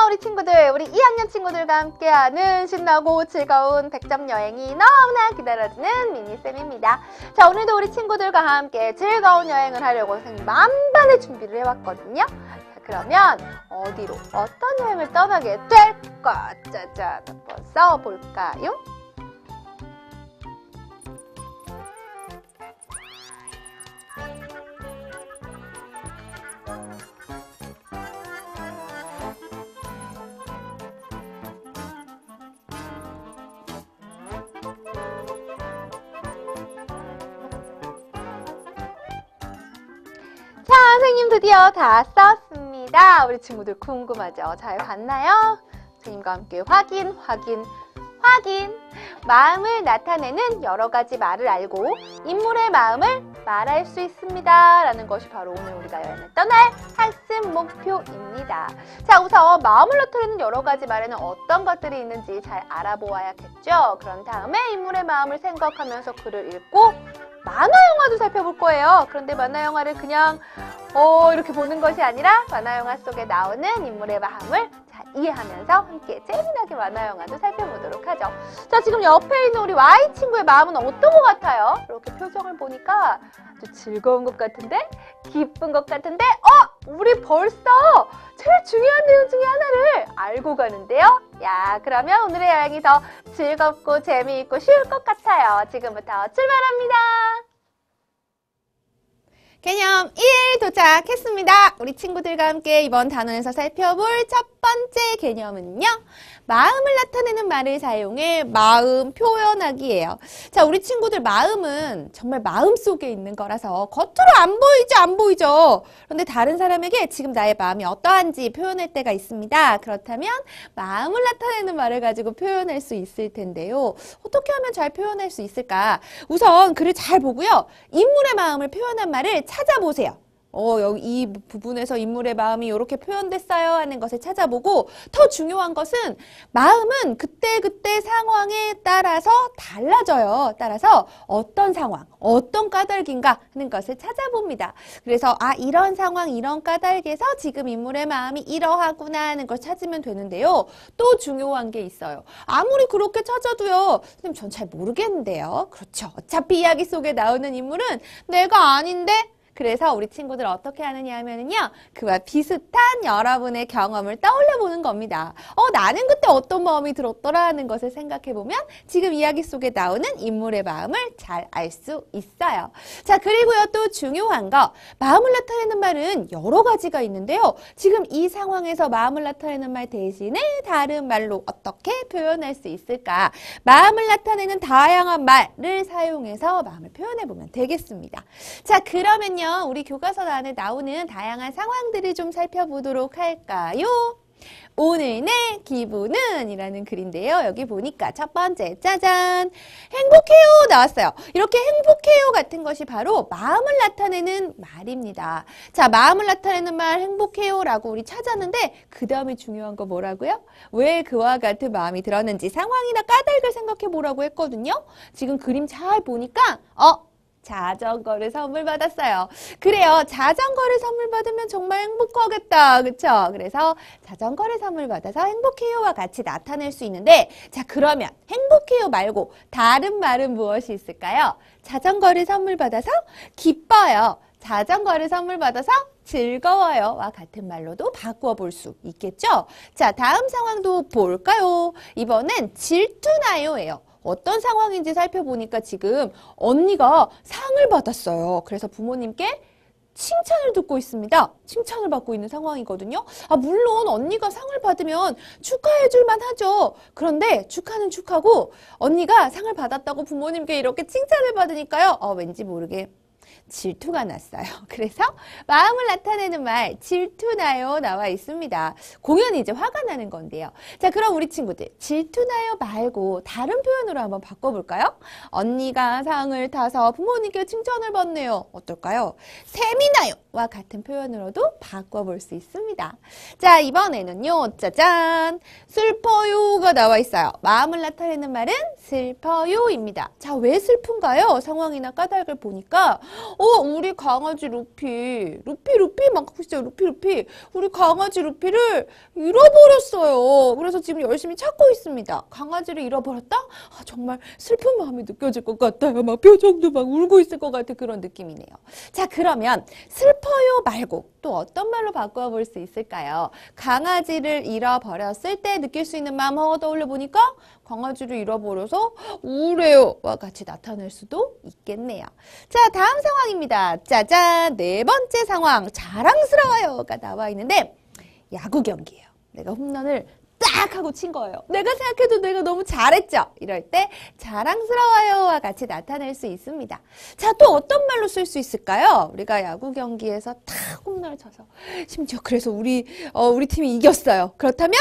우리 친구들, 우리 2학년 친구들과 함께하는 신나고 즐거운 100점 여행이 너무나 기다려지는 미니쌤입니다. 자, 오늘도 우리 친구들과 함께 즐거운 여행을 하려고 선생님 만반의 준비를 해왔거든요. 자, 그러면 어디로, 어떤 여행을 떠나게 될까? 짜잔, 한번 써볼까요? 자, 선생님 드디어 다 썼습니다. 우리 친구들 궁금하죠? 잘 봤나요? 선생님과 함께 확인. 마음을 나타내는 여러 가지 말을 알고 인물의 마음을 말할 수 있습니다. 라는 것이 바로 오늘 우리가 여행을 떠날 학습 목표입니다. 자, 우선 마음을 나타내는 여러 가지 말에는 어떤 것들이 있는지 잘 알아보아야겠죠? 그런 다음에 인물의 마음을 생각하면서 글을 읽고 만화 영화도 살펴볼 거예요. 그런데 만화 영화를 그냥 이렇게 보는 것이 아니라 만화 영화 속에 나오는 인물의 마음을 잘 이해하면서 함께 재미나게 만화 영화도 살펴보도록 하죠. 자, 지금 옆에 있는 우리 Y 친구의 마음은 어떤 것 같아요? 이렇게 표정을 보니까 아주 즐거운 것 같은데? 기쁜 것 같은데? 우리 벌써 제일 중요한 내용 중에 하나를 알고 가는데요. 야, 그러면 오늘의 여행이 더 즐겁고 재미있고 쉬울 것 같아요. 지금부터 출발합니다. 개념 1 도착했습니다. 우리 친구들과 함께 이번 단원에서 살펴볼 첫 번째 개념은요. 마음을 나타내는 말을 사용해 마음 표현하기예요. 자, 우리 친구들 마음은 정말 마음속에 있는 거라서 겉으로 안 보이죠. 그런데 다른 사람에게 지금 나의 마음이 어떠한지 표현할 때가 있습니다. 그렇다면 마음을 나타내는 말을 가지고 표현할 수 있을 텐데요. 어떻게 하면 잘 표현할 수 있을까? 우선 글을 잘 보고요. 인물의 마음을 표현한 말을 찾아보세요. 여기 이 부분에서 인물의 마음이 이렇게 표현됐어요 하는 것을 찾아보고, 더 중요한 것은 마음은 그때그때 상황에 따라서 달라져요. 따라서 어떤 상황, 어떤 까닭인가 하는 것을 찾아봅니다. 그래서 이런 상황, 이런 까닭에서 지금 인물의 마음이 이러하구나 하는 걸 찾으면 되는데요. 또 중요한 게 있어요. 아무리 그렇게 찾아도요. 선생님 전 잘 모르겠는데요. 그렇죠. 어차피 이야기 속에 나오는 인물은 내가 아닌데? 그래서 우리 친구들 어떻게 하느냐 하면은요, 그와 비슷한 여러분의 경험을 떠올려 보는 겁니다. 나는 그때 어떤 마음이 들었더라 하는 것을 생각해 보면 지금 이야기 속에 나오는 인물의 마음을 잘 알 수 있어요. 자, 그리고요, 또 중요한 거, 마음을 나타내는 말은 여러 가지가 있는데요. 지금 이 상황에서 마음을 나타내는 말 대신에 다른 말로 어떻게 표현할 수 있을까? 마음을 나타내는 다양한 말을 사용해서 마음을 표현해 보면 되겠습니다. 자, 그러면요, 우리 교과서 안에 나오는 다양한 상황들을 좀 살펴보도록 할까요? 오늘 내 기분은 이라는 글인데요. 여기 보니까 첫 번째, 짜잔! 행복해요 나왔어요. 이렇게 행복해요 같은 것이 바로 마음을 나타내는 말입니다. 자, 마음을 나타내는 말 행복해요 라고 우리 찾았는데 그 다음에 중요한 거 뭐라고요? 왜 그와 같은 마음이 들었는지 상황이나 까닭을 생각해 보라고 했거든요. 지금 그림 잘 보니까 자전거를 선물 받았어요. 그래요. 자전거를 선물 받으면 정말 행복하겠다. 그쵸? 그래서 자전거를 선물 받아서 행복해요와 같이 나타낼 수 있는데, 자, 그러면 행복해요 말고 다른 말은 무엇이 있을까요? 자전거를 선물 받아서 기뻐요. 자전거를 선물 받아서 즐거워요 와 같은 말로도 바꾸어 볼 수 있겠죠? 자, 다음 상황도 볼까요? 이번엔 질투나요 예요. 어떤 상황인지 살펴보니까 지금 언니가 상을 받았어요. 그래서 부모님께 칭찬을 듣고 있습니다. 칭찬을 받고 있는 상황이거든요. 물론 언니가 상을 받으면 축하해 줄만 하죠. 그런데 축하는 축하고 언니가 상을 받았다고 부모님께 이렇게 칭찬을 받으니까요. 왠지 모르게 질투가 났어요. 그래서 마음을 나타내는 말 질투나요 나와 있습니다. 공연이 이제 화가 나는 건데요. 자, 그럼 우리 친구들 질투나요 말고 다른 표현으로 한번 바꿔볼까요? 언니가 상을 타서 부모님께 칭찬을 받네요. 어떨까요? 샘이 나요 와 같은 표현으로도 바꿔볼 수 있습니다. 자, 이번에는요, 짜잔! 슬퍼요가 나와 있어요. 마음을 나타내는 말은 슬퍼요입니다. 자, 왜 슬픈가요? 상황이나 까닭을 보니까 우리 강아지 루피 막 하고 있어요. 루피. 우리 강아지 루피를 잃어버렸어요. 그래서 지금 열심히 찾고 있습니다. 강아지를 잃어버렸다? 정말 슬픈 마음이 느껴질 것 같아요. 막 표정도 막 울고 있을 것 같은 그런 느낌이네요. 자, 그러면 슬퍼요 말고 또 어떤 말로 바꿔볼 수 있을까요? 강아지를 잃어버렸을 때 느낄 수 있는 마음 떠올려 보니까 강아지를 잃어버려서 우울해요와 같이 나타날 수도 있겠네요. 자, 다음 상황입니다. 짜잔! 네 번째 상황, 자랑스러워요가 나와 있는데 야구 경기예요. 내가 홈런을 딱 하고 친 거예요. 내가 생각해도 내가 너무 잘했죠? 이럴 때 자랑스러워요와 같이 나타낼 수 있습니다. 자, 또 어떤 말로 쓸 수 있을까요? 우리가 야구 경기에서 탁 홈런을 쳐서 심지어 그래서 우리 팀이 이겼어요. 그렇다면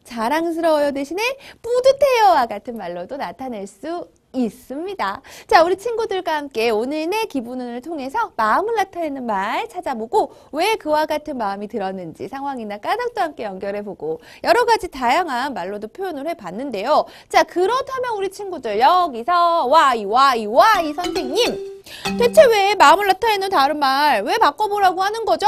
자랑스러워요 대신에 뿌듯해요와 같은 말로도 나타낼 수 있습니다. 자, 우리 친구들과 함께 오늘 내 기분을 통해서 마음을 나타내는 말 찾아보고 왜 그와 같은 마음이 들었는지 상황이나 까닭도 함께 연결해보고 여러 가지 다양한 말로도 표현을 해봤는데요. 자, 그렇다면 우리 친구들 여기서 와이 선생님, 대체 왜 마음을 나타내는 다른 말 왜 바꿔보라고 하는 거죠?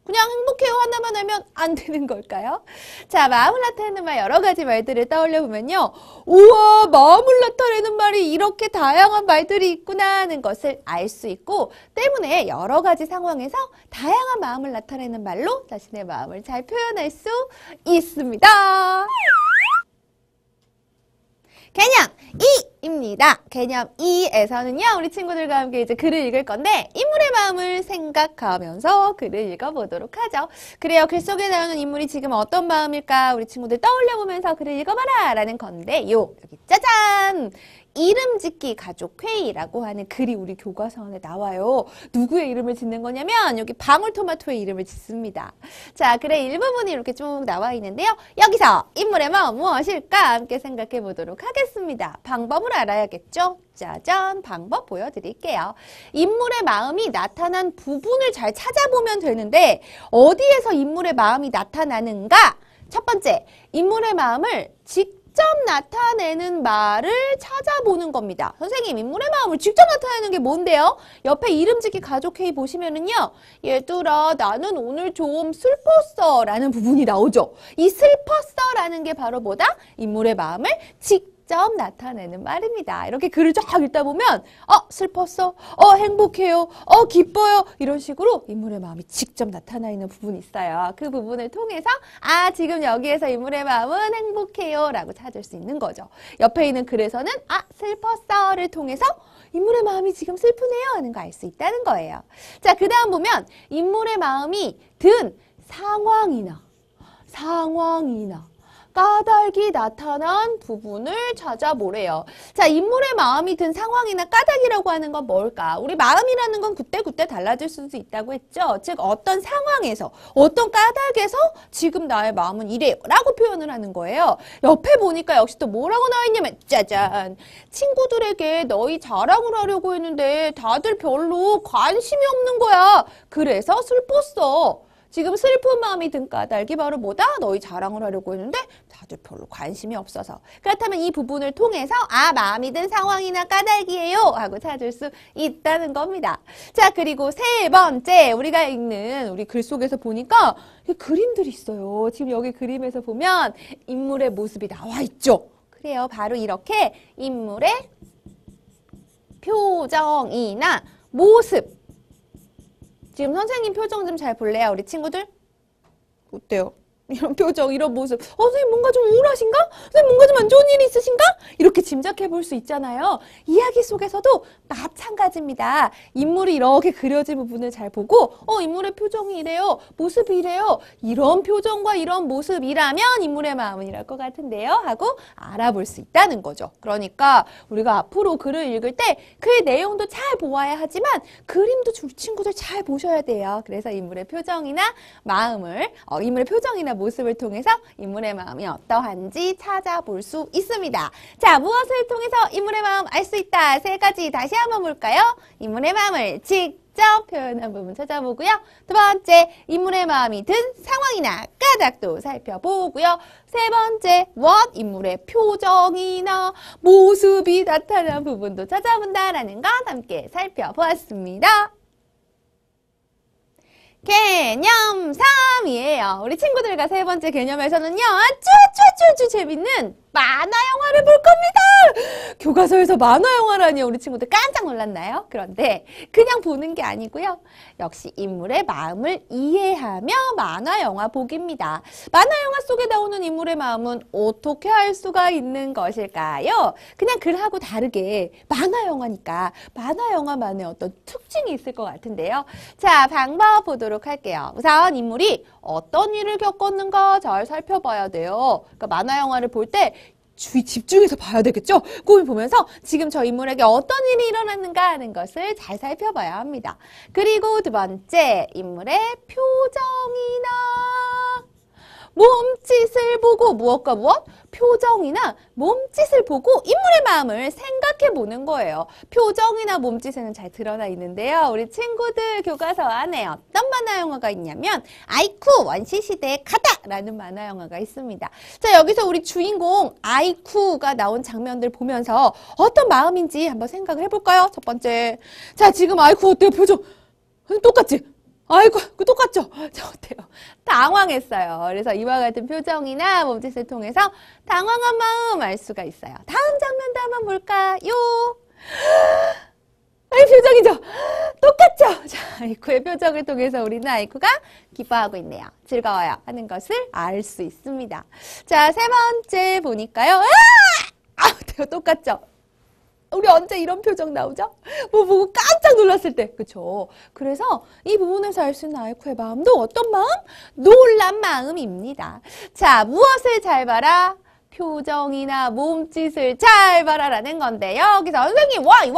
그냥 행복해요 하나만 하면 안 되는 걸까요? 자, 마음을 나타내는 말 여러 가지 말들을 떠올려 보면요. 우와, 마음을 나타내는 말이 이렇게 다양한 말들이 있구나 하는 것을 알 수 있고 때문에 여러 가지 상황에서 다양한 마음을 나타내는 말로 자신의 마음을 잘 표현할 수 있습니다. 개념 2입니다. 개념 2에서는요, 우리 친구들과 함께 이제 글을 읽을 건데, 인물의 마음을 생각하면서 글을 읽어보도록 하죠. 그래요. 글 속에 나오는 인물이 지금 어떤 마음일까? 우리 친구들 떠올려보면서 글을 읽어봐라! 라는 건데요. 여기 짜잔! 이름 짓기 가족회의라고 하는 글이 우리 교과서 안에 나와요. 누구의 이름을 짓는 거냐면 여기 방울토마토의 이름을 짓습니다. 자, 글의 일부분이 이렇게 쭉 나와 있는데요. 여기서 인물의 마음 무엇일까? 함께 생각해 보도록 하겠습니다. 방법을 알아야겠죠? 짜잔! 방법 보여드릴게요. 인물의 마음이 나타난 부분을 잘 찾아보면 되는데 어디에서 인물의 마음이 나타나는가? 첫 번째, 인물의 마음을 직접 나타내는 말을 찾아보는 겁니다. 선생님, 인물의 마음을 직접 나타내는 게 뭔데요? 옆에 이름짓기 가족회의 보시면은요. 얘들아, 나는 오늘 좀 슬펐어 라는 부분이 나오죠. 이 슬펐어 라는 게 바로 뭐다? 인물의 마음을 직접 나타내는 말입니다. 이렇게 글을 쫙 읽다 보면 슬펐어, 행복해요, 기뻐요 이런 식으로 인물의 마음이 직접 나타나 있는 부분이 있어요. 그 부분을 통해서 지금 여기에서 인물의 마음은 행복해요 라고 찾을 수 있는 거죠. 옆에 있는 글에서는 슬펐어를 통해서 인물의 마음이 지금 슬프네요 하는 거 알 수 있다는 거예요. 자, 그 다음 보면 인물의 마음이 든 상황이나 까닭이 나타난 부분을 찾아보래요. 자, 인물의 마음이 든 상황이나 까닭이라고 하는 건 뭘까? 우리 마음이라는 건 그때그때 달라질 수도 있다고 했죠. 즉, 어떤 상황에서, 어떤 까닭에서 지금 나의 마음은 이래요 라고 표현을 하는 거예요. 옆에 보니까 역시 또 뭐라고 나와 있냐면 짜잔! 친구들에게 너희 자랑을 하려고 했는데 다들 별로 관심이 없는 거야. 그래서 슬펐어. 지금 슬픈 마음이 든 까닭이 바로 뭐다? 너희 자랑을 하려고 했는데 다들 별로 관심이 없어서. 그렇다면 이 부분을 통해서 마음이 든 상황이나 까닭이에요 하고 찾을 수 있다는 겁니다. 자, 그리고 세 번째 우리가 읽는 우리 글 속에서 보니까 그림들이 있어요. 지금 여기 그림에서 보면 인물의 모습이 나와 있죠. 그래요. 바로 이렇게 인물의 표정이나 모습. 지금 선생님 표정 좀 잘 볼래요? 우리 친구들? 어때요? 이런 표정, 이런 모습. 선생님 뭔가 좀 우울하신가? 선생님 뭔가 좀 안 좋은 일이 있으신가? 이렇게 짐작해 볼 수 있잖아요. 이야기 속에서도 마찬가지입니다. 인물이 이렇게 그려진 부분을 잘 보고 인물의 표정이 이래요. 모습이 이래요. 이런 표정과 이런 모습이라면 인물의 마음은 이럴 것 같은데요. 하고 알아볼 수 있다는 거죠. 그러니까 우리가 앞으로 글을 읽을 때 글 내용도 잘 보아야 하지만 그림도 우리 친구들 잘 보셔야 돼요. 그래서 인물의 표정이나 인물의 표정이나 모습을 통해서 인물의 마음이 어떠한지 찾아볼 수 있습니다. 자, 무엇을 통해서 인물의 마음 알 수 있다? 세 가지 다시 한번 볼까요? 인물의 마음을 직접 직접 표현한 부분 찾아보고요. 두 번째, 인물의 마음이 든 상황이나 까닭도 살펴보고요. 세 번째, 인물의 표정이나 모습이 나타난 부분도 찾아본다라는 것 함께 살펴보았습니다. 개념 3이에요. 우리 친구들과 세 번째 개념에서는요. 아주 재밌는 만화 영화를 볼 겁니다. 교과서에서 만화 영화라니 우리 친구들 깜짝 놀랐나요? 그런데 그냥 보는 게 아니고요. 역시 인물의 마음을 이해하며 만화 영화 보기입니다. 만화 영화 속에 나오는 인물의 마음은 어떻게 알 수가 있는 것일까요? 그냥 글하고 다르게 만화 영화니까 만화 영화만의 어떤 특징이 있을 것 같은데요. 자, 방법 보도록 할게요. 우선 인물이 어떤 일을 겪었는가 잘 살펴봐야 돼요. 그러니까 만화 영화를 볼 때 집중해서 봐야 되겠죠? 꼼히 보면서 지금 저 인물에게 어떤 일이 일어났는가 하는 것을 잘 살펴봐야 합니다. 그리고 두 번째, 인물의 표정이나 몸짓을 보고 무엇과 무엇? 표정이나 몸짓을 보고 인물의 마음을 생각해 보는 거예요. 표정이나 몸짓에는 잘 드러나 있는데요. 우리 친구들 교과서 안에 어떤 만화 영화가 있냐면 아이쿠 원시시대에 가다라는 만화 영화가 있습니다. 자, 여기서 우리 주인공 아이쿠가 나온 장면들 보면서 어떤 마음인지 한번 생각을 해볼까요? 첫 번째, 자, 지금 아이쿠 어때요? 표정 똑같지? 아이고, 똑같죠? 저 어때요? 당황했어요. 그래서 이와 같은 표정이나 몸짓을 통해서 당황한 마음 알 수가 있어요. 다음 장면도 한번 볼까요? 아이, 표정이죠? 똑같죠? 자, 아이쿠의 표정을 통해서 우리는 아이쿠가 기뻐하고 있네요. 즐거워요. 하는 것을 알 수 있습니다. 자, 세 번째 보니까요. 어때요? 똑같죠? 우리 언제 이런 표정 나오죠? 뭐 보고 깜짝 놀랐을 때. 그쵸? 그래서 이 부분에서 알 수 있는 아이쿠의 마음도 어떤 마음? 놀란 마음입니다. 자, 무엇을 잘 봐라? 표정이나 몸짓을 잘 봐라라는 건데 여기서 선생님 why?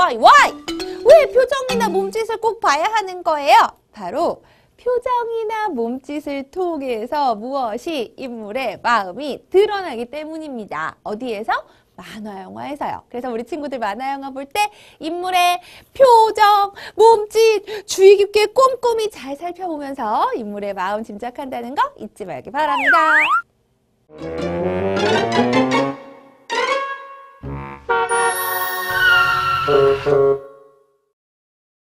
왜 표정이나 몸짓을 꼭 봐야 하는 거예요? 바로 표정이나 몸짓을 통해서 무엇이 인물의 마음이 드러나기 때문입니다. 어디에서? 만화 영화에서요. 그래서 우리 친구들 만화 영화 볼 때 인물의 표정, 몸짓 주의 깊게 꼼꼼히 잘 살펴보면서 인물의 마음 짐작한다는 거 잊지 말기 바랍니다.